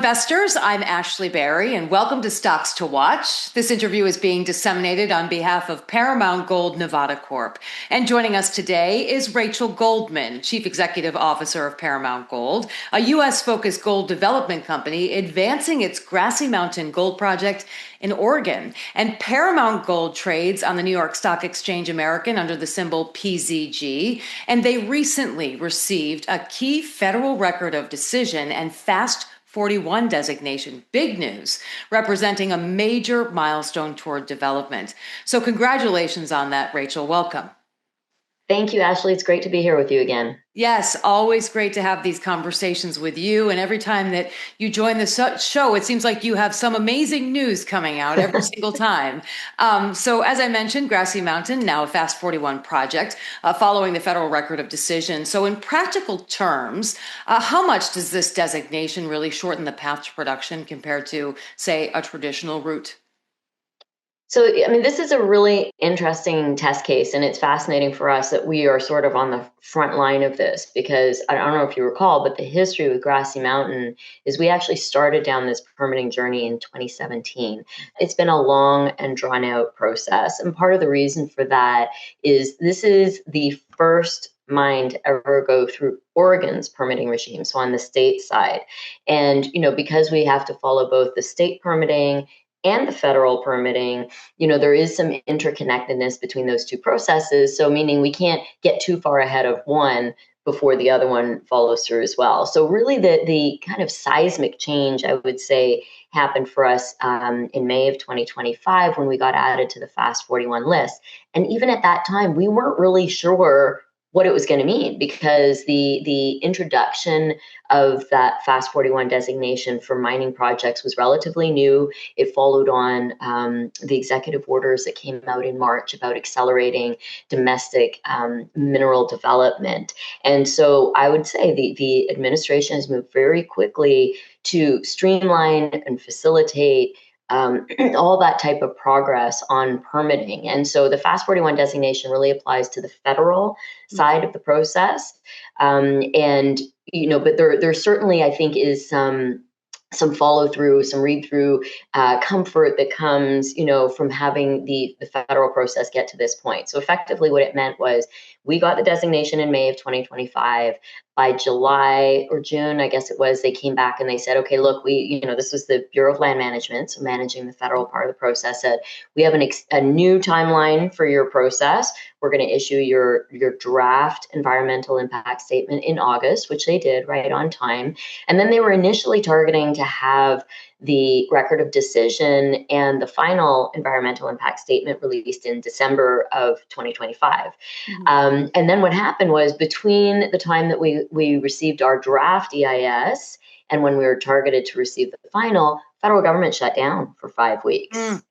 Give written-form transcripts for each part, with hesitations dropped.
investors. I'm Ashley Berry, and welcome to Stocks to Watch. This interview is being disseminated on behalf of Paramount Gold Nevada Corp. And joining us today is Rachel Goldman, Chief Executive Officer of Paramount Gold, a U.S.-focused gold development company advancing its Grassy Mountain gold project in Oregon. And Paramount Gold trades on the New York Stock Exchange American under the symbol PZG. And they recently received a key federal record of decision and FAST-41 designation. Big news, representing a major milestone toward development. So congratulations on that, Rachel. Welcome. Thank you, Ashley. It's great to be here with you again. Yes, always great to have these conversations with you. And every time that you join the show, it seems like you have some amazing news coming out every single time. So as I mentioned, Grassy Mountain, now a FAST-41 project, following the federal record of decision. So in practical terms, how much does this designation really shorten the path to production compared to, say, a traditional route? So, I mean, this is a really interesting test case, and it's fascinating for us that we are sort of on the front line of this because I don't know if you recall, but the history with Grassy Mountain is we actually started down this permitting journey in 2017. It's been a long and drawn out process. And part of the reason for that is this is the first mine to ever go through Oregon's permitting regime, so on the state side. And, because we have to follow both the state permitting and the federal permitting, there is some interconnectedness between those two processes. So meaning we can't get too far ahead of one before the other one follows through as well. So really the kind of seismic change, I would say, happened for us in May of 2025 when we got added to the FAST-41 list. And even at that time, we weren't really sure what it was going to mean because the introduction of that FAST-41 designation for mining projects was relatively new. It followed on the executive orders that came out in March about accelerating domestic mineral development. And so I would say the administration has moved very quickly to streamline and facilitate all that type of progress on permitting. And so the FAST-41 designation really applies to the federal side of the process. But there certainly, I think, is some follow through, some read through comfort that comes, from having the federal process get to this point. So effectively what it meant was we got the designation in May of 2025. By July or June, I guess it was, they came back and they said, okay, look, this was the Bureau of Land Management, so managing the federal part of the process, said, we have a new timeline for your process. We're going to issue your draft environmental impact statement in August, which they did right on time. And then they were initially targeting to have the record of decision and the final environmental impact statement released in December of 2025. Mm-hmm. And then what happened was between the time that we received our draft EIS and when we were targeted to receive the final, federal government shut down for 5 weeks. Mm.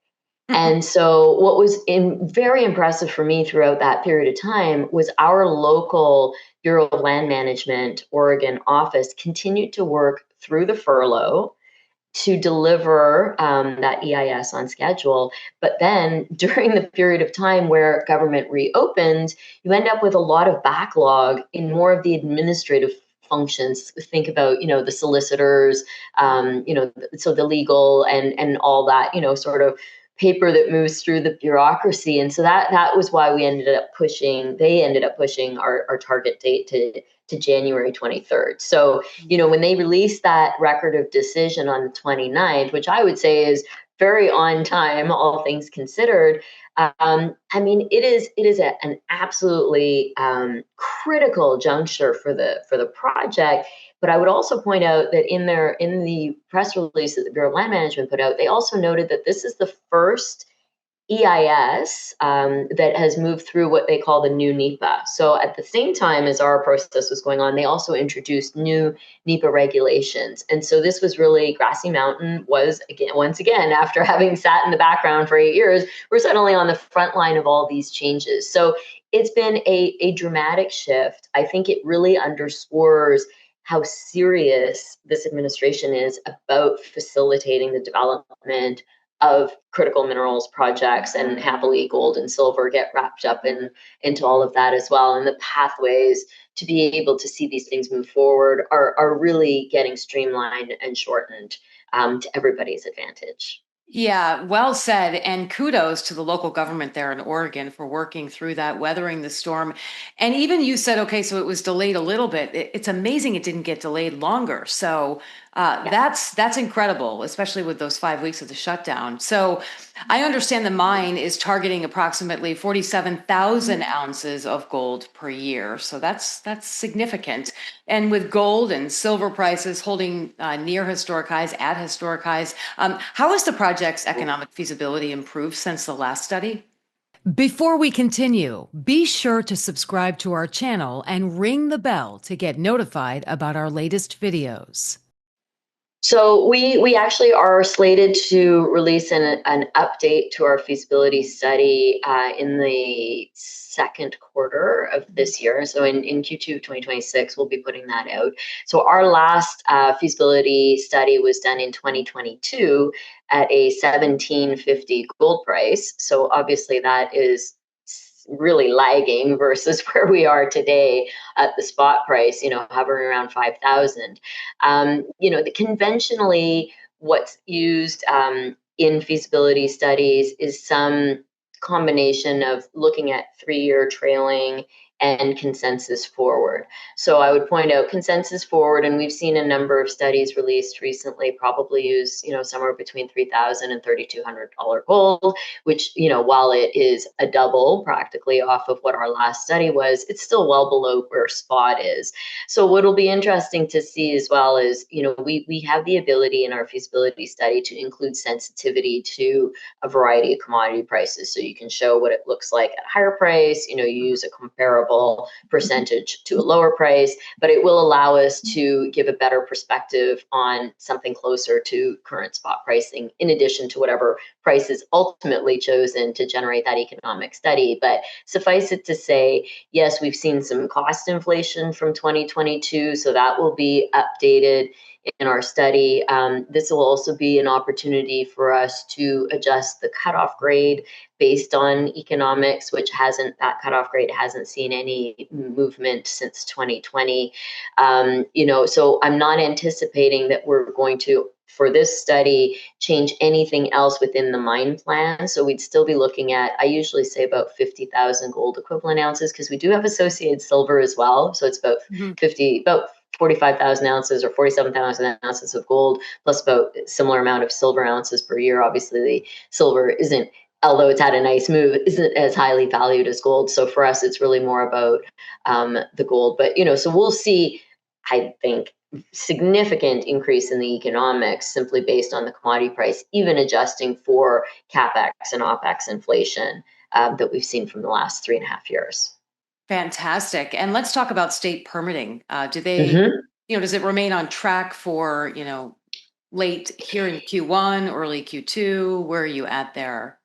And so what was very impressive for me throughout that period of time was our local Bureau of Land Management, Oregon office continued to work through the furlough to deliver that EIS on schedule. But then during the period of time where government reopened, you end up with a lot of backlog in more of the administrative functions. Think about, the solicitors, so the legal and all that, sort of paper that moves through the bureaucracy. And so that was why they ended up pushing our target date to January 23rd. So, when they released that record of decision on the 29th, which I would say is very on time, all things considered, it is an absolutely critical juncture for the project. But I would also point out that in the press release that the Bureau of Land Management put out, they also noted that this is the first EIS that has moved through what they call the new NEPA. So at the same time as our process was going on, they also introduced new NEPA regulations. And so this was really, Grassy Mountain was, once again, after having sat in the background for 8 years, we're suddenly on the front line of all these changes. So it's been a dramatic shift. I think it really underscores how serious this administration is about facilitating the development of critical minerals projects, and happily gold and silver get wrapped up into all of that as well. And the pathways to be able to see these things move forward are really getting streamlined and shortened, to everybody's advantage. Yeah, well said. And kudos to the local government there in Oregon for working through that, weathering the storm. And even you said, okay, so it was delayed a little bit. It's amazing it didn't get delayed longer. So Yeah. that's incredible, especially with those 5 weeks of the shutdown. So I understand the mine is targeting approximately 47,000 ounces of gold per year. So that's significant. And with gold and silver prices holding near historic highs, at historic highs, how has the project's economic feasibility improved since the last study? Before we continue, be sure to subscribe to our channel and ring the bell to get notified about our latest videos. So we actually are slated to release an update to our feasibility study in the second quarter of this year. So in Q2 of 2026, we'll be putting that out. So our last feasibility study was done in 2022 at a 1750 gold price. So obviously that is really lagging versus where we are today at the spot price, hovering around 5,000. Conventionally, what's used in feasibility studies is some combination of looking at 3-year trailing and consensus forward. So I would point out consensus forward, and we've seen a number of studies released recently probably use, somewhere between $3,000 and $3,200 gold, which, while it is a double practically off of what our last study was, it's still well below where spot is. So what'll be interesting to see as well is, we have the ability in our feasibility study to include sensitivity to a variety of commodity prices. So you can show what it looks like at higher price, you use a comparable percentage to a lower price, but it will allow us to give a better perspective on something closer to current spot pricing, in addition to whatever price is ultimately chosen to generate that economic study. But suffice it to say, yes, we've seen some cost inflation from 2022, so that will be updated in our study. This will also be an opportunity for us to adjust the cutoff grade based on economics, that cutoff grade hasn't seen any movement since 2020. So I'm not anticipating that we're going to, for this study, change anything else within the mine plan. So we'd still be looking at, I usually say about 50,000 gold equivalent ounces, because we do have associated silver as well. So it's about 45,000 ounces or 47,000 ounces of gold, plus about a similar amount of silver ounces per year. Obviously, the silver isn't, although it's had a nice move, isn't as highly valued as gold. So for us, it's really more about the gold. But, so we'll see, I think, significant increase in the economics simply based on the commodity price, even adjusting for CapEx and OpEx inflation that we've seen from the last 3.5 years. Fantastic. And let's talk about state permitting. Does it remain on track for, late here in Q1, early Q2? Where are you at there?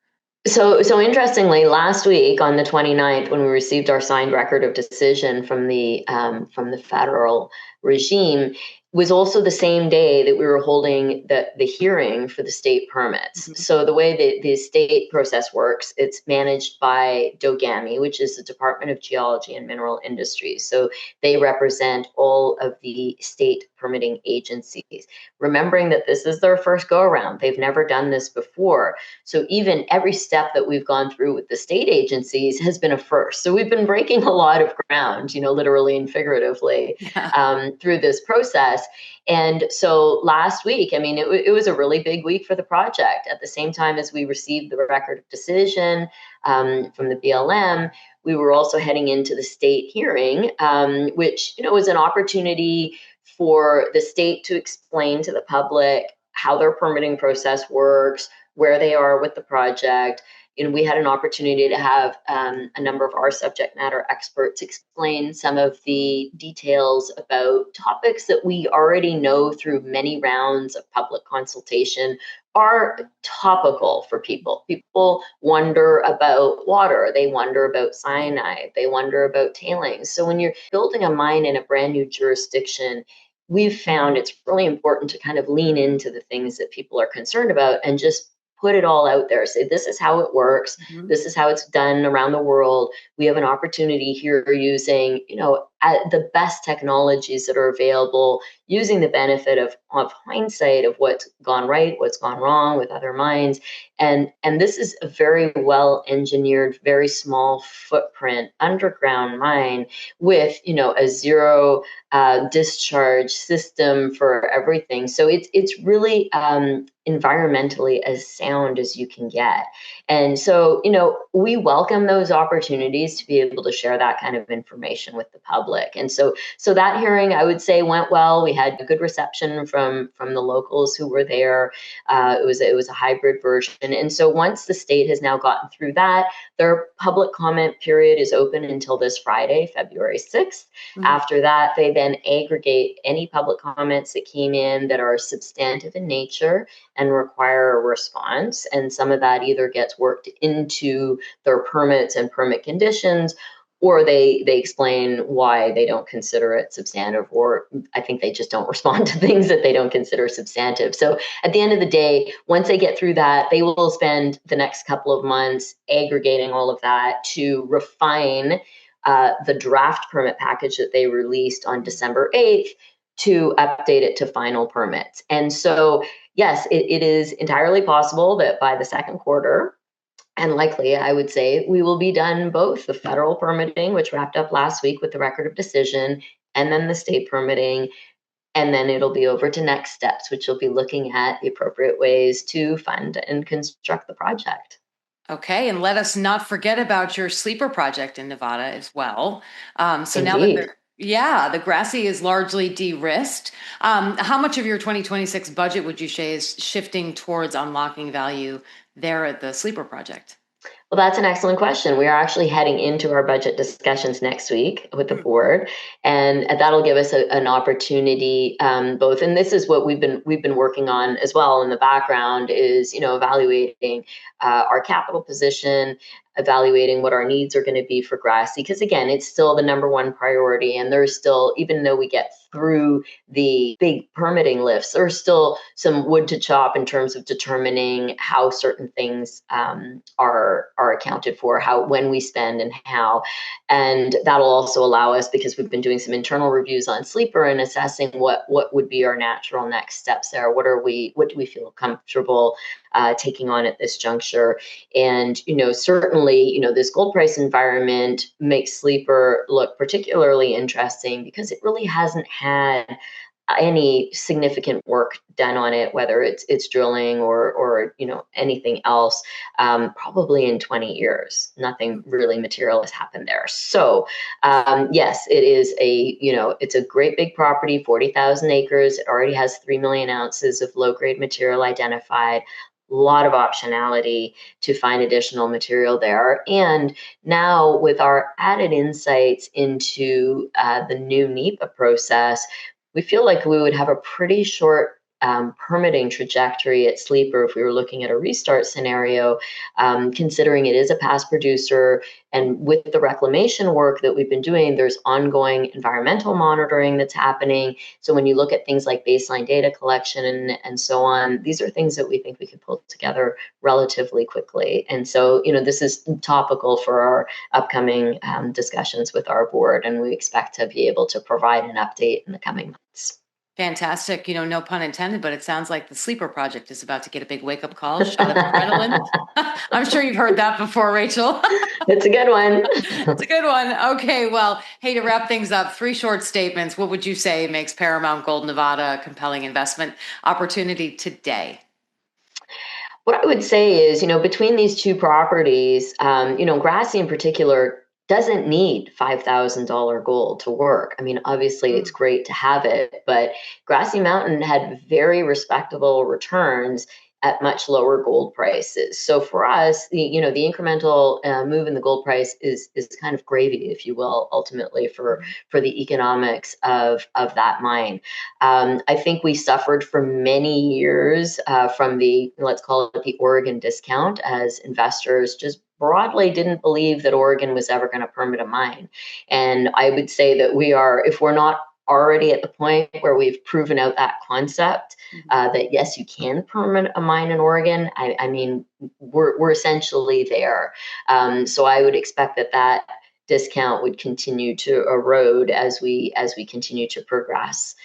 So interestingly, last week on the 29th, when we received our signed record of decision from the federal regime, was also the same day that we were holding the hearing for the state permits. Mm-hmm. So the way the state process works, it's managed by DOGAMI, which is the Department of Geology and Mineral Industries. So they represent all of the state permitting agencies. Remembering that this is their first go around, they've never done this before. So even every step that we've gone through with the state agencies has been a first. So we've been breaking a lot of ground, literally and figuratively, through this process. And so last week, it was a really big week for the project. At the same time as we received the record of decision from the BLM, we were also heading into the state hearing, which, was an opportunity for the state to explain to the public how their permitting process works, where they are with the project. We had an opportunity to have a number of our subject matter experts explain some of the details about topics that we already know through many rounds of public consultation are topical for people. People wonder about water, they wonder about cyanide, they wonder about tailings. So when you're building a mine in a brand new jurisdiction, we've found it's really important to kind of lean into the things that people are concerned about and just put it all out there, say, this is how it works. Mm-hmm. This is how it's done around the world. We have an opportunity here using, the best technologies that are available, using the benefit of hindsight of what's gone right, what's gone wrong with other mines. And this is a very well engineered, very small footprint underground mine with, a zero discharge system for everything. So it's really environmentally as sound as you can get. And so, we welcome those opportunities to be able to share that kind of information with the public. And so that hearing, I would say, went well. We had a good reception from the locals who were there. It was a hybrid version. And so once the state has now gotten through that, their public comment period is open until this Friday, February 6th. Mm-hmm. After that, they then aggregate any public comments that came in that are substantive in nature and require a response. And some of that either gets worked into their permits and permit conditions, or they explain why they don't consider it substantive, or I think they just don't respond to things that they don't consider substantive. So at the end of the day, once they get through that, they will spend the next couple of months aggregating all of that to refine the draft permit package that they released on December 8th to update it to final permits. And so, yes, it is entirely possible that by the second quarter, and likely, I would say, we will be done both the federal permitting, which wrapped up last week with the record of decision, and then the state permitting. And then it'll be over to next steps, which will be looking at the appropriate ways to fund and construct the project. Okay, and let us not forget about your sleeper project in Nevada as well. So Indeed. Now that the Grassy is largely de-risked, how much of your 2026 budget would you say is shifting towards unlocking value there at the sleeper project? Well, that's an excellent question. We are actually heading into our budget discussions next week with the board, and that'll give us an opportunity both. And this is what we've been working on as well in the background, is evaluating our capital position, evaluating what our needs are going to be for Grassy, because again, it's still the number one priority, and there's still, even though we get through the big permitting lifts, there's still some wood to chop in terms of determining how certain things are accounted for, when we spend and how. And that'll also allow us, because we've been doing some internal reviews on sleeper and assessing what would be our natural next steps there. What do we feel comfortable taking on at this juncture? And certainly this gold price environment makes sleeper look particularly interesting, because it really hasn't had any significant work done on it, whether it's drilling or anything else, probably in 20 years. Nothing really material has happened there. So yes, it is it's a great big property, 40,000 acres. It already has 3 million ounces of low grade material identified. A lot of optionality to find additional material there. And now with our added insights into the new NEPA process, we feel like we would have a pretty short permitting trajectory at Sleeper if we were looking at a restart scenario, considering it is a past producer. And with the reclamation work that we've been doing, there's ongoing environmental monitoring that's happening. So when you look at things like baseline data collection and so on, these are things that we think we could pull together relatively quickly. And so, this is topical for our upcoming discussions with our board, and we expect to be able to provide an update in the coming months. Fantastic. No pun intended, but it sounds like the sleeper project is about to get a big wake-up call, shot of adrenaline. I'm sure you've heard that before, Rachel. It's a good one. It's a good one. Okay, well, hey, to wrap things up, 3 short statements. What would you say makes Paramount Gold Nevada a compelling investment opportunity today? What I would say is, between these two properties, Grassy in particular doesn't need $5,000 gold to work. I mean, obviously it's great to have it, but Grassy Mountain had very respectable returns at much lower gold prices. So for us, the incremental move in the gold price is kind of gravy, if you will, ultimately for the economics of that mine. I think we suffered for many years from the, let's call it the Oregon discount, as investors just broadly didn't believe that Oregon was ever going to permit a mine. And I would say that we are, if we're not already at the point where we've proven out that concept, that yes, you can permit a mine in Oregon. I mean, we're essentially there. So I would expect that discount would continue to erode as we continue to progress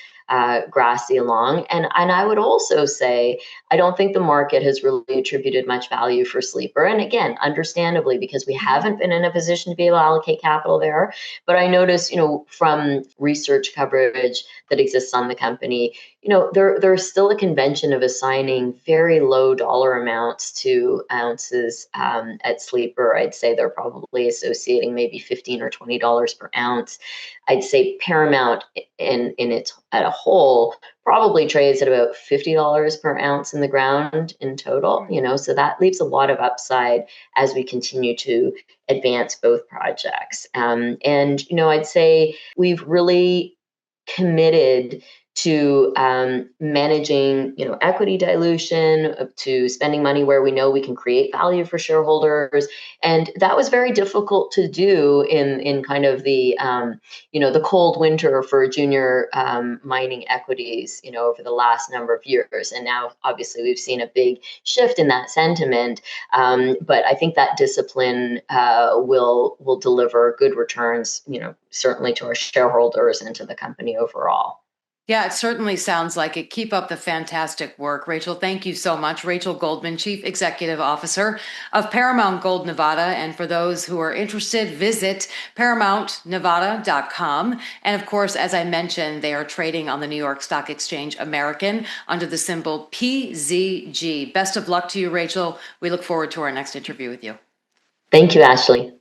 Grassy along. And I would also say, I don't think the market has really attributed much value for Sleeper. And again, understandably, because we haven't been in a position to be able to allocate capital there. But I notice, from research coverage that exists on the company, there's still a convention of assigning very low dollar amounts to ounces at Sleeper. I'd say they're probably associating maybe $15 or $20 per ounce. I'd say Paramount in its at a whole probably trades at about $50 per ounce in the ground in total, so that leaves a lot of upside as we continue to advance both projects. And I'd say we've really committed to managing, equity dilution, to spending money where we know we can create value for shareholders. And that was very difficult to do in kind of the, the cold winter for junior mining equities, over the last number of years. And now, obviously, we've seen a big shift in that sentiment. But I think that discipline will deliver good returns, certainly to our shareholders and to the company overall. Yeah, it certainly sounds like it. Keep up the fantastic work, Rachel. Thank you so much. Rachel Goldman, Chief Executive Officer of Paramount Gold Nevada. And for those who are interested, visit paramountnevada.com. And of course, as I mentioned, they are trading on the New York Stock Exchange American under the symbol PZG. Best of luck to you, Rachel. We look forward to our next interview with you. Thank you, Ashley.